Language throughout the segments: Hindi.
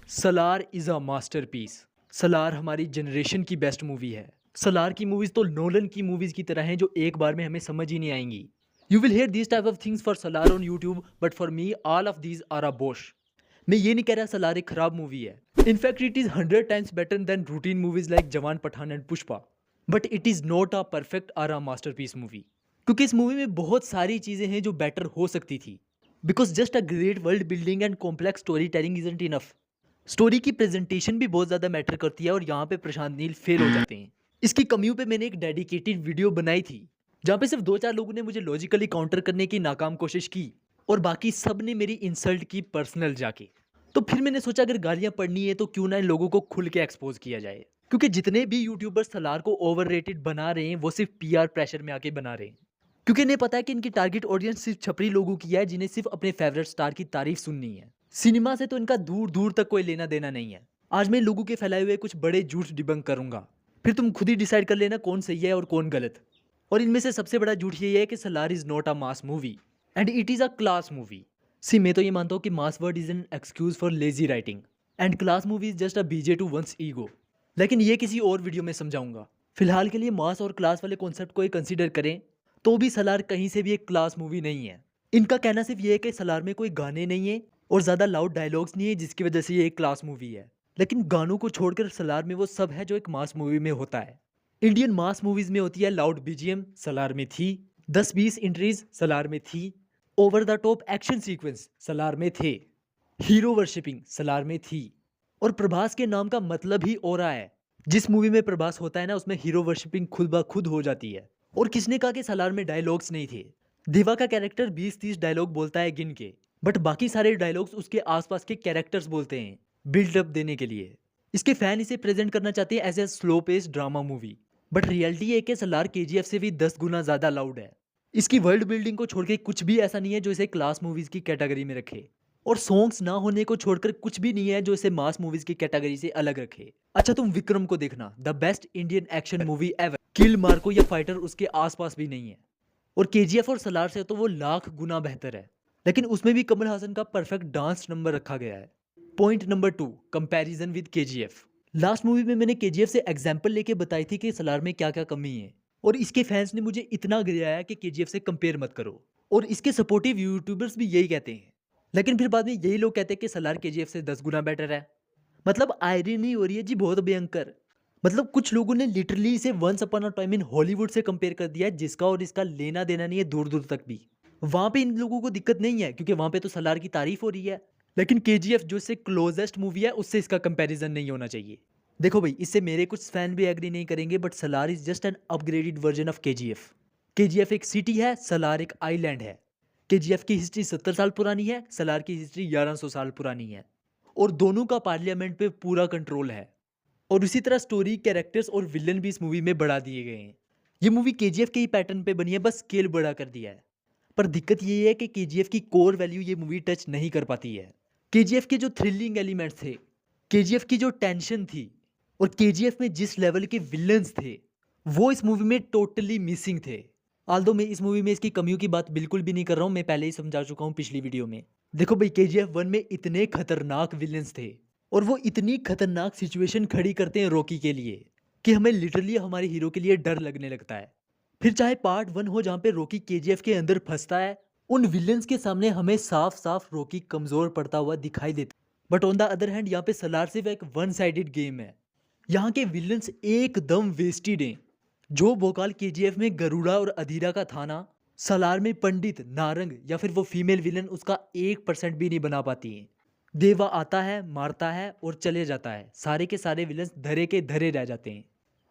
Salaar is a masterpiece. Salaar हमारी जनरेशन की बेस्ट मूवी है। सलार की मूवीज़ तो नोलन की मूवीज़ की तरह हैं जो एक बार में हमें समझ ही नहीं आएंगी। You will hear these type of things for Salaar on YouTube, but for me all of these are a bosh. मैं ये नहीं कह रहा सलार एक खराब मूवी है। In fact it is 100 times better than routine movies like Jawan, Pathaan and Pushpa. But it is not a perfect or a masterpiece movie, क्योंकि इस मूवी में बहुत सारी चीज़ें हैं जो बेटर हो सकती थी। Because just a great world building and complex story telling isn't enough. Story की प्रेजेंटेशन भी बहुत ज़्यादा मैटर करती है और यहाँ पे प्रशांत नील फेल हो जाते हैं। इसकी कमियों पे मैंने एक डेडिकेटेड वीडियो बनाई थी, जहाँ पे सिर्फ दो चार लोगों ने मुझे लॉजिकली काउंटर करने की नाकाम कोशिश की और बाकी सब ने मेरी इंसल्ट की पर्सनल जाके। तो फिर मैंने सोचा अगर गालियाँ पड़नी है तो क्यों ना इन लोगों को खुल के एक्सपोज किया जाए, क्योंकि जितने भी यूट्यूबर्स सलार को ओवररेटेड बना रहे हैं वो सिर्फ पीआर प्रेशर में आके बना रहे हैं, क्योंकि इन्हें पता है कि इनकी टारगेट ऑडियंस सिर्फ छपरी लोगों की है जिन्हें सिर्फ अपने फेवरेट स्टार की तारीफ सुननी है। सिनेमा से तो इनका दूर दूर तक कोई लेना देना नहीं है। आज मैं इन लोगों के फैलाए हुए कुछ बड़े झूठ डिबंक करूंगा, फिर तुम खुद ही डिसाइड कर लेना कौन सही है और कौन गलत। और इनमें से सबसे बड़ा झूठ ये है कि Salaar is not a mass movie and it is a class movie. See, मैं तो ये मानता हूँ कि mass word is an excuse for lazy writing and class movie is just a BJ to one's ego. लेकिन ये किसी और वीडियो में समझाऊंगा। फिलहाल के लिए मास और क्लास वाले कॉन्सेप्ट को कंसीडर करें तो भी सलार कहीं से भी एक क्लास मूवी नहीं है। इनका कहना सिर्फ ये है कि सलार में कोई गाने नहीं है और ज़्यादा लाउड डायलॉग्स नहीं है जिसकी वजह से ये एक क्लास मूवी है। लेकिन गानों को छोड़कर सलार में वो सब है जो एक मास मूवी में होता है। इंडियन मास मूवीज में होती है लाउड बीजीएम, सलार में थी। 10-20 एंट्रीज सलार में थी। Over the top action sequence Salaar में थे। हीरो वर्शिपिंग सलार में थी। और प्रभास के नाम का मतलब ही और है। जिस मूवी में प्रभास होता है ना उसमें हीरो वर्शिपिंग खुद ब खुद हो जाती है। और किसने कहा कि सलार में डायलॉग्स नहीं थे? देवा का कैरेक्टर 20-30 डायलॉग बोलता है गिन के, बट बाकी सारे डायलॉग्स उसके आसपास के कैरेक्टर्स बोलते हैं बिल्डअप देने के लिए। इसके फैन इसे प्रेजेंट करना चाहते हैं as a slow pace drama movie, but reality है कि सलार केजीएफ से भी 10 गुना ज्यादा लाउड है। इसकी वर्ल्ड बिल्डिंग को छोड़ के कुछ भी ऐसा नहीं है जो इसे क्लास मूवीज की कैटेगरी में रखे, और सॉन्ग्स ना होने को छोड़कर कुछ भी नहीं है जो इसे मास मूवीज की कैटेगरी से अलग रखे। अच्छा, तुम विक्रम को देखना, the best Indian action movie ever. Kill Marco या फाइटर उसके आसपास भी नहीं है। और केजीएफ और सलार से तो वो लाख गुना बेहतर है, लेकिन उसमें भी कमल हासन का परफेक्ट डांस नंबर रखा गया है। Point number 2, comparison with KGF. Last movie में मैंने केजीएफ से एग्जांपल लेके बताई थी कि सलार में क्या क्या कमी है, और इसके फैंस ने मुझे इतना गिराया कि केजीएफ से कंपेयर मत करो। और इसके सपोर्टिव यूट्यूबर्स भी यही कहते हैं, लेकिन फिर बाद में यही लोग कहते हैं कि सलार केजीएफ से 10 गुना बेटर है। मतलब आयरनी हो रही है जी बहुत भयंकर। मतलब कुछ लोगों ने लिटरली इसे once upon a time in Hollywood से कंपेयर कर दिया है, जिसका और इसका लेना देना नहीं है दूर दूर तक भी। वहां पे इन लोगों को दिक्कत नहीं है क्योंकि वहां पे तो सलार की तारीफ हो रही है, लेकिन केजीएफ जो इससे क्लोजेस्ट मूवी है उससे इसका कंपैरिजन नहीं होना चाहिए। देखो भाई, इससे मेरे कुछ फैन भी एग्री नहीं करेंगे, but Salaar is just an upgraded version of KGF. KGF एक सिटी है, सलार एक आइलैंड है। केजीएफ की हिस्ट्री 70 साल पुरानी है, सलार की हिस्ट्री 1100 साल पुरानी है, और दोनों का पार्लियामेंट पे पूरा कंट्रोल है। और उसी तरह स्टोरी, कैरेक्टर्स और विलन भी इस मूवी में बढ़ा दिए गए हैं। ये मूवी केजीएफ के ही पैटर्न पे बनी है, बस स्केल बड़ा कर दिया है। पर दिक्कत ये है कि केजीएफ की कोर वैल्यू ये मूवी टच नहीं कर पाती है। केजीएफ के जो थ्रिलिंग एलिमेंट्स थे, केजीएफ की जो टेंशन थी, और केजीएफ में जिस लेवल के विलन्स थे, वो इस मूवी में टोटली मिसिंग थे। आल्दो मैं इस मूवी में इसकी कमियों की बात बिल्कुल भी नहीं कर रहा हूँ, मैं पहले ही समझा चुका हूँ पिछली वीडियो में। देखो भाई, केजीएफ 1 में इतने खतरनाक विलन्स थे और वो इतनी खतरनाक सिचुएशन खड़ी करते हैं रॉकी के लिए कि हमें लिटरली हमारे हीरो के लिए डर लगने लगता है। फिर चाहे पार्ट 1 हो जहाँ पे रॉकी केजीएफ के अंदर फंसता है, उन विलन्स के सामने हमें साफ साफ रॉकी कमजोर पड़ता हुआ दिखाई देता है। But on the other hand यहाँ पे सलार सिर्फ एक वन साइडेड गेम है। यहाँ के विलन्स एकदम वेस्टेड हैं। जो भोकाल केजीएफ में गरुड़ा और अधीरा का था ना, सलार में पंडित, नारंग या फिर वो फीमेल विलन उसका 1% भी नहीं बना पाती है। देवा आता है, मारता है और चले जाता है, सारे के सारे विलन्स धरे के धरे रह जाते हैं।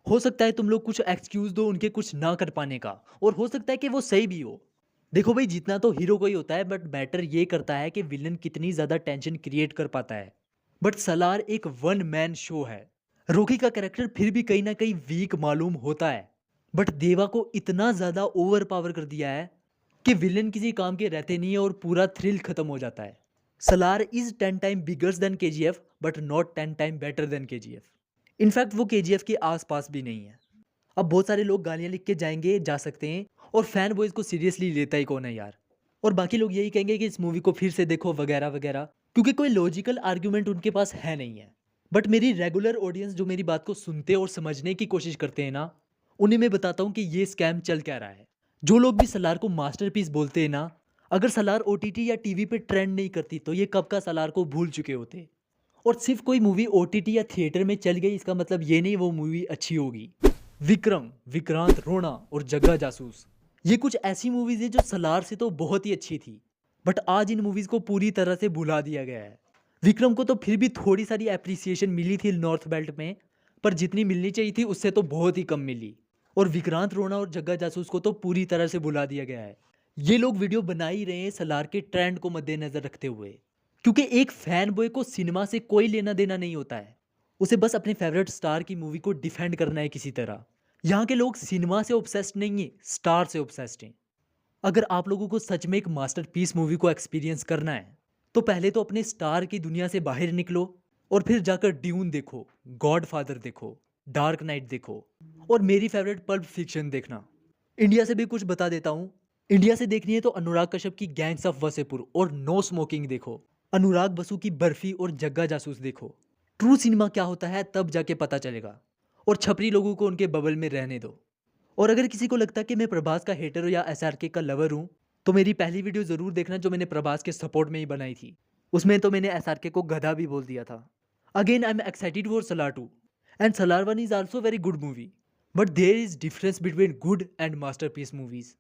हो सकता है तुम लोग कुछ एक्सक्यूज दो उनके कुछ ना कर पाने का, और हो सकता है कि वो सही भी हो। देखो भाई, जीतना तो हीरो को ही होता है, बट मैटर ये करता है कि विलन कितनी ज्यादा टेंशन क्रिएट कर पाता है। बट सलार एक वन मैन शो है। रॉकी का कैरेक्टर फिर भी कहीं ना कहीं वीक मालूम होता है, बट देवा को इतना ज्यादा ओवर पावर कर दिया है कि विलन किसी काम के रहते नहीं है और पूरा थ्रिल खत्म हो जाता है। Salaar is 10 time bigger than KGF, but not 10 time better than KGF. In fact वो केजीएफ के आसपास भी नहीं है। अब बहुत सारे लोग गालियां लिख के जाएंगे, जा सकते हैं, और फैन बॉयज को सीरियसली लेता ही कौन है यार। और बाकी लोग यही कहेंगे कि इस मूवी को फिर से देखो वगैरह वगैरह। क्योंकि कोई लॉजिकल आर्ग्यूमेंट उनके पास है नहीं है। बट मेरी रेगुलर ऑडियंस जो मेरी बात को सुनते और समझने की कोशिश करते हैं ना, उन्हें मैं बताता हूँ कि ये स्कैम चल क्या रहा है। जो लोग भी सलार को मास्टरपीस बोलते हैं ना, अगर सलार ओटीटी या टीवी पे ट्रेंड नहीं करती तो ये कब का सलार को भूल चुके होते। और सिर्फ कोई मूवी ओटीटी या थिएटर में चल गई इसका मतलब ये नहीं वो मूवी अच्छी होगी। विक्रम, विक्रांत रोना और जग्गा जासूस, ये कुछ ऐसी मूवीज है जो सलार से तो बहुत ही अच्छी थी, बट आज इन मूवीज को पूरी तरह से भुला दिया गया है। विक्रम को तो फिर भी थोड़ी सारी एप्रिसिएशन मिली थी नॉर्थ बेल्ट में, पर जितनी मिलनी चाहिए थी उससे तो बहुत ही कम मिली। और विक्रांत रोना और जग्गा जासूस को तो पूरी तरह से भुला दिया गया है। ये लोग वीडियो बना ही रहे हैं सलार के ट्रेंड को मद्देनजर रखते हुए, क्योंकि एक फैन बॉय को सिनेमा से कोई लेना देना नहीं होता है। उसे बस अपने फेवरेट स्टार की मूवी को डिफेंड करना है किसी तरह। यहाँ के लोग सिनेमा से ऑब्सेस्ड नहीं है, स्टार से ऑब्सेस्ड हैं। अगर आप लोगों को सच में एक मास्टरपीस मूवी को एक्सपीरियंस करना है तो पहले तो अपने स्टार की दुनिया से बाहर निकलो और फिर जाकर ड्यून देखो, गॉडफादर देखो, डार्क नाइट देखो और मेरी फेवरेट पल्प फिक्शन देखना। इंडिया से भी कुछ बता देता हूँ। इंडिया से देखनी है तो अनुराग कश्यप की गैंग्स ऑफ वसेपुर और नो स्मोकिंग देखो, अनुराग बसु की बर्फी और जग्गा जासूस देखो। ट्रू सिनेमा क्या होता है तब जाके पता चलेगा। और छपरी लोगों को उनके बबल में रहने दो। और अगर किसी को लगता है कि मैं प्रभास का हेटर या एसआरके का लवर हूँ, तो मेरी पहली वीडियो ज़रूर देखना जो मैंने प्रभास के सपोर्ट में ही बनाई थी। उसमें तो मैंने एसआरके को गधा भी बोल दिया था। Again I am excited for Salaar 2 and Salaar 1 is also very good movie, but there is difference between good and masterpiece movies.